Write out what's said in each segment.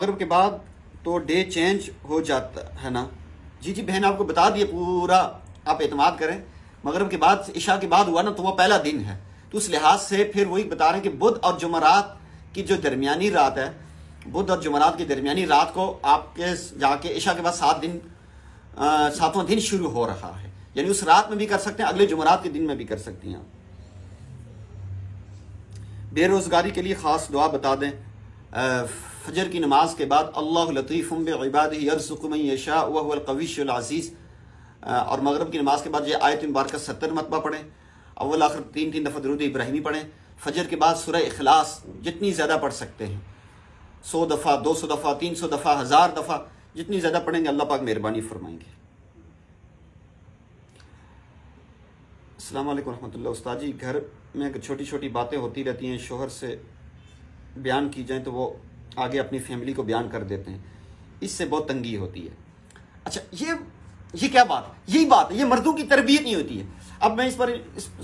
مغرب کے بعد تو ڈے چینج ہو جاتا ہے نا؟ جی بہن آپ کو بتا دیے پورا، آپ اعتماد کریں۔ مغرب کے بعد عشاء کے بعد ہوا نا تو وہ پہلا دن ہے، تو اس لحاظ سے پھر وہی بتا رہے ہیں کہ بدھ اور جمعرات کی جو درمیانی رات ہے، بدھ اور جمعرات کی درمیانی رات کو آپ کے جا کے عشاء کے بعد ساتواں دن شروع ہو رہا ہے، یعنی اس رات میں بھی کر سکتے ہیں، اگلے جمعرات کے دن میں بھی کر سکتی ہیں۔ بے روزگاری کے لیے خاص دعا بتا دیں۔ فجر کی نماز کے بعد اللہ لطیف بعبادہ یرزق من یشاء وهو القوی العزیز، اور مغرب کی نماز کے بعد یہ آیت مبارکہ 70 مرتبہ پڑھیں، اول آخر 3 دفعہ درود ابراہیمی پڑھیں۔ فجر کے بعد سورہ اخلاص جتنی زیادہ پڑھ سکتے ہیں، 100 دفعہ 200 دفعہ 300 دفعہ 1000 دفعہ جتنی زیادہ پڑھیں گے اللہ پاک مہربانی فرمائیں گے۔ السلام علیکم ورحمۃ اللہ۔ استاد جی، گھر میں چھوٹی چھوٹی باتیں ہوتی رہتی ہیں، شوہر سے بیان کی جائیں تو وہ آگے اپنی فیملی کو بیان کر دیتے ہیں، اس سے بہت تنگی ہوتی ہے۔ اچھا، یہ کیا بات ہے؟ یہی بات ہے، یہ مردوں کی تربیت نہیں ہوتی ہے۔ اب میں اس پر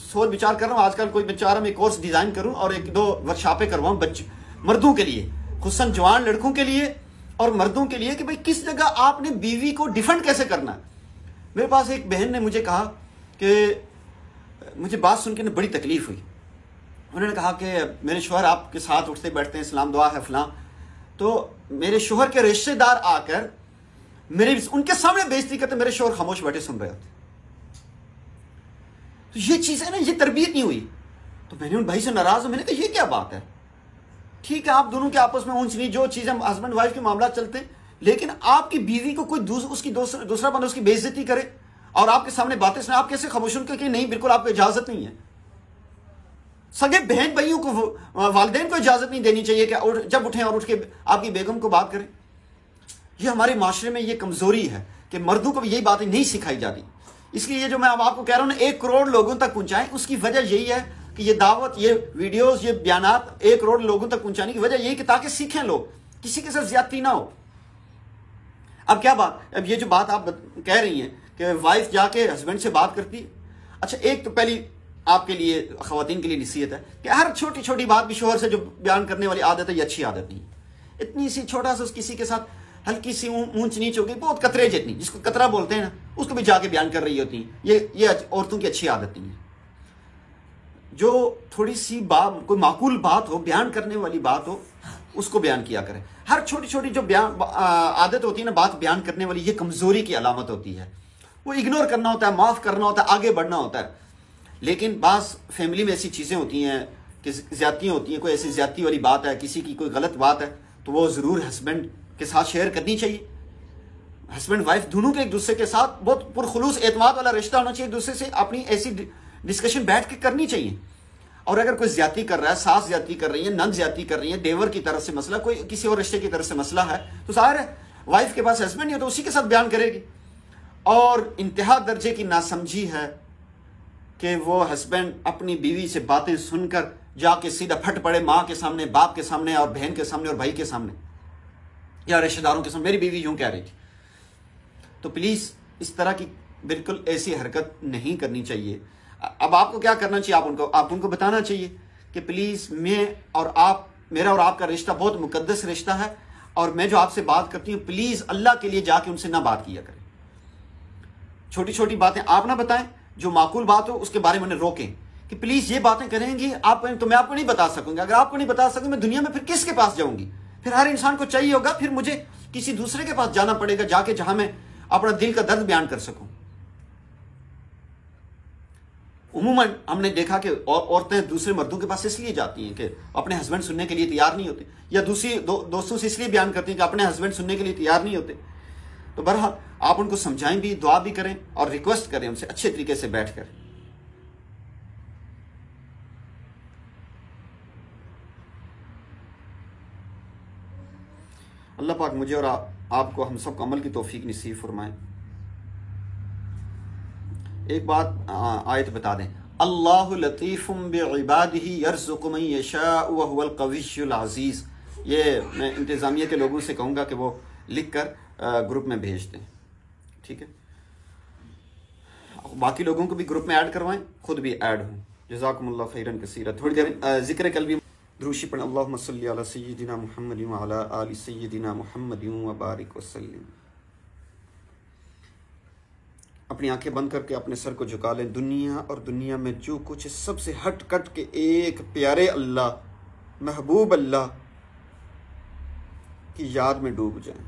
سوچ بچار کر رہا ہوں، آج کل کوئی بیچارہ میں کورس ڈیزائن کروں اور 1-2 ورکشاپیں کرواؤں مردوں کے لیے، خصوصاً جوان لڑکوں کے لیے اور مردوں کے لیے، کہ بھئی کس جگہ آپ نے بیوی کو ڈیفینڈ کیسے کرنا ہے۔ میرے پاس ایک بہن نے مجھے کہا کہ مجھے بات سن کے بڑی تکلیف ہوئی۔ انہوں نے کہا کہ میرے شوہر آپ کے ساتھ اٹھتے بیٹھتے ہیں، سلام دعا ہے فلاں، تو میرے شوہر کے رشتہ دار آ کر ان کے سامنے بےزتی کرتے، میرے شوہر خاموش بیٹھے سن رہے ہوتے۔ تو یہ چیز ہے نا، یہ تربیت نہیں ہوئی۔ تو میں نے ان بھائی سے ناراض ہوں، میں نے کہا یہ کیا بات ہے؟ ٹھیک ہے، آپ دونوں کے آپس میں اونچ نیچ جو چیزیں ہسبینڈ وائف کے معاملات چلتے ہیں، لیکن آپ کی بیوی کو کوئی دوسرا بندہ اس کی بے عزتی کرے اور آپ کے سامنے باتیں سنیں، آپ کیسے خاموش ہوں؟ کہ نہیں، بالکل آپ کو اجازت نہیں ہے۔ سگے بہن بھائیوں کو، والدین کو اجازت نہیں دینی چاہیے کہ جب اٹھیں اور اٹھ کے آپ کی بیگم کو بات کریں۔ یہ ہمارے معاشرے میں یہ کمزوری ہے کہ مردوں کو بھی یہی باتیں نہیں سکھائی جاتی۔ اس لیے یہ جو میں اب آپ کو کہہ رہا ہوں نا، 1 کروڑ لوگوں تک پہنچائیں، اس کی وجہ یہی ہے کہ یہ دعوت، یہ ویڈیوز، یہ بیانات 1 کروڑ لوگوں تک پہنچانے کی وجہ یہی کہ تاکہ سیکھیں لوگ، کسی کے ساتھ زیادتی نہ ہو۔ اب کیا بات، اب یہ جو بات آپ کہہ رہی ہیں کہ وائف جا کے ہسبینڈ سے بات کرتی، اچھا ایک تو پہلی آپ کے لیے، خواتین کے لیے نصیحت ہے کہ ہر چھوٹی چھوٹی بات بھی شوہر سے جو بیان کرنے والی عادت ہے، یہ اچھی عادت نہیں ہے۔ اتنی سی چھوٹا سا کسی کے ساتھ ہلکی سی اونچ نیچ ہو گئی، بہت قطرے جتنی، جس کو قطرہ بولتے ہیں نا، اس کو بھی جا کے بیان کر رہی ہوتی ہیں، یہ عورتوں کی اچھی عادت نہیں ہے۔ جو تھوڑی سی بات، کوئی معقول بات ہو، بیان کرنے والی بات ہو، اس کو بیان کیا کریں۔ ہر چھوٹی چھوٹی جو عادت ہوتی ہے نا بات بیان کرنے والی، یہ کمزوری کی علامت ہوتی ہے۔ وہ اگنور کرنا ہوتا ہے، معاف کرنا ہوتا ہے، آگے بڑھنا ہوتا ہے۔ لیکن بعض فیملی میں ایسی چیزیں ہوتی ہیں کہ زیادتیاں ہوتی ہیں، کوئی ایسی زیادتی والی بات ہے، کسی کی کوئی غلط بات ہے، تو وہ ضرور ہسبینڈ کے ساتھ شیئر کرنی چاہیے۔ ہسبینڈ وائف دونوں کے ایک دوسرے کے ساتھ بہت پرخلوص اعتماد والا رشتہ ہونا چاہیے، ایک دوسرے سے اپنی ایسی ڈسکشن بیٹھ کے کرنی چاہیے۔ اور اگر کوئی زیادتی کر رہا ہے، ساس زیادتی کر رہی ہے، نند زیادتی کر رہی ہے، دیور کی طرف سے مسئلہ، کوئی کسی اور رشتے کی طرف سے مسئلہ ہے، تو ظاہر ہے وائف کے پاس ہسبینڈ نہیں ہو تو اسی کے ساتھ بیان کرے گی۔ اور انتہا درجے کی ناسمجھی ہے کہ وہ ہسبینڈ اپنی بیوی سے باتیں سن کر جا کے سیدھا پھٹ پڑے ماں کے سامنے، باپ کے سامنے، اور بہن کے سامنے، اور بھائی کے سامنے، یا رشتہ داروں کے سامنے، میری بیوی یوں کہہ رہی تھی۔ تو پلیز اس طرح کی بالکل ایسی حرکت نہیں کرنی چاہیے۔ اب آپ کو کیا کرنا چاہیے؟ آپ ان کو بتانا چاہیے کہ پلیز میرا اور آپ کا رشتہ بہت مقدس رشتہ ہے، اور میں جو آپ سے بات کرتی ہوں، پلیز اللہ کے لیے جا کے ان سے نہ بات کیا کریں۔ چھوٹی چھوٹی باتیں آپ نہ بتائیں، جو معقول بات ہو اس کے بارے میں انہیں روکیں کہ پلیز یہ باتیں کریں گی آپ تو میں آپ کو نہیں بتا سکوں گا۔ اگر آپ کو نہیں بتا سکوں میں دنیا میں پھر کس کے پاس جاؤں گی؟ پھر ہر انسان کو چاہیے ہوگا، پھر مجھے کسی دوسرے کے پاس جانا پڑے گا، جا کے جہاں میں اپنا دل کا درد بیان کر سکوں۔ عموماً ہم نے دیکھا کہ عورتیں دوسرے مردوں کے پاس اس لیے جاتی ہیں کہ اپنے ہسبینڈ سننے کے لیے تیار نہیں ہوتے، یا دوسری دوستوں سے اس لیے بیان کرتی ہیں کہ اپنے ہسبینڈ سننے کے لیے تیار نہیں ہوتے۔ تو بہرحال آپ ان کو سمجھائیں بھی، دعا بھی کریں، اور ریکویسٹ کریں ان سے اچھے طریقے سے بیٹھ کر۔ اللہ پاک مجھے اور آپ کو، ہم سب کو عمل کی توفیق نصیب فرمائے۔ ایک بات آیت بتا دیں، اللہ لطیف بعبادہ یرزق من یشاء وهو القوی العزیز۔ یہ میں انتظامیہ کے لوگوں سے کہوں گا کہ وہ لکھ کر گروپ میں بھیج دیں، ٹھیک ہے؟ باقی لوگوں کو بھی گروپ میں ایڈ کروائیں، خود بھی ایڈ ہوں۔ جزاکم اللہ خیرا کثیرا۔ تھوڑی دیر ذکر قلبی دروشی پڑھیں اللہم صلی علی سیدنا محمد وعلی آل سیدنا محمد وبارک وسلم۔ اپنی آنکھیں بند کر کے اپنے سر کو جھکا لیں۔ دنیا اور دنیا میں جو کچھ ہے سب سے ہٹ کٹ کے ایک پیارے اللہ، محبوب اللہ کی یاد میں ڈوب جائیں۔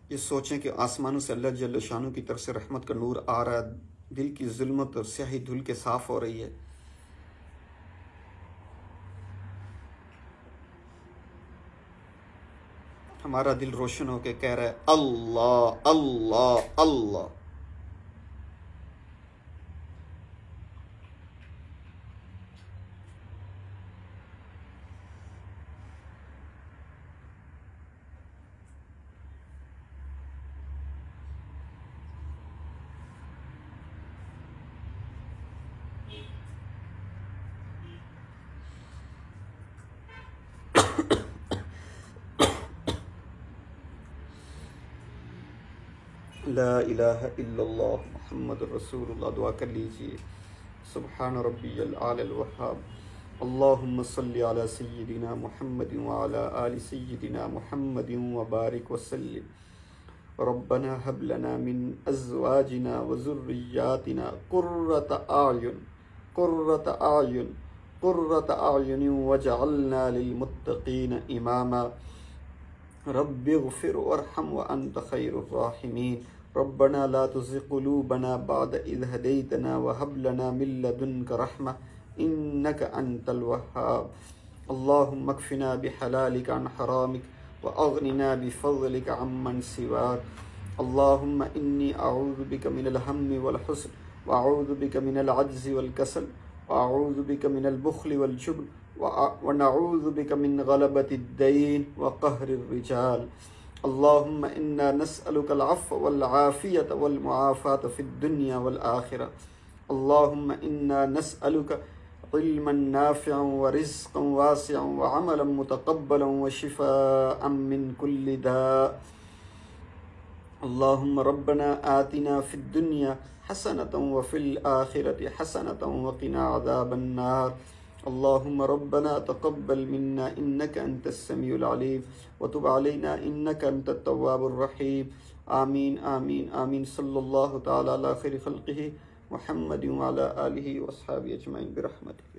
یہ سوچیں کہ آسمانوں سے اللہ جل شانہ کی طرف سے رحمت کا نور آ رہا ہے، دل کی ظلمت اور سیاہی دھل کے صاف ہو رہی ہے۔ ہمارا دل روشن ہو کے کہہ رہا ہے اللہ اللہ اللہ۔ لا الہ الا اللہ محمد رسول اللہ۔ دعا کر لیجئے سبحان ربی العالی الوہاب اللہم صلی علی سیدنا محمد وعلی آل سیدنا محمد وبارک وسلم۔ ربنا هب لنا من ازواجنا وذریاتنا قرۃ اعین واجعلنا للمتقین اماما۔ رب اغفر وارحم وانت خیر الراحمین۔ ربنا لا تزغ قلوبنا بعد اذ هديتنا وهب لنا من لدنك رحمة انك انت الوهاب۔ اللهم اكفنا بحلالك عن حرامك واغننا بفضلك عمن سواك۔ اللهم اني اعوذ بك من الهم والحزن واعوذ بك من العجز والكسل واعوذ بك من البخل والجبن ونعوذ بك من غلبة الدين وقهر الرجال۔ اللهم إنا نسألك العفو والعافية والمعافاة في الدنيا والآخرة۔ اللهم إنا نسألك علما نافعا ورزقا واسعا وعملا متقبلا وشفاء من كل داء۔ اللهم ربنا آتنا في الدنيا حسنة وفي الآخرة حسنة وقنا عذاب النار۔ اللهم ربنا تقبل منا إنك أنت السميع العليم وتب علينا إنك أنت التواب الرحيم۔ آمين آمين آمين۔ صلى الله تعالى على خير خلقه محمد وعلى آله وأصحابه أجمعين برحمته۔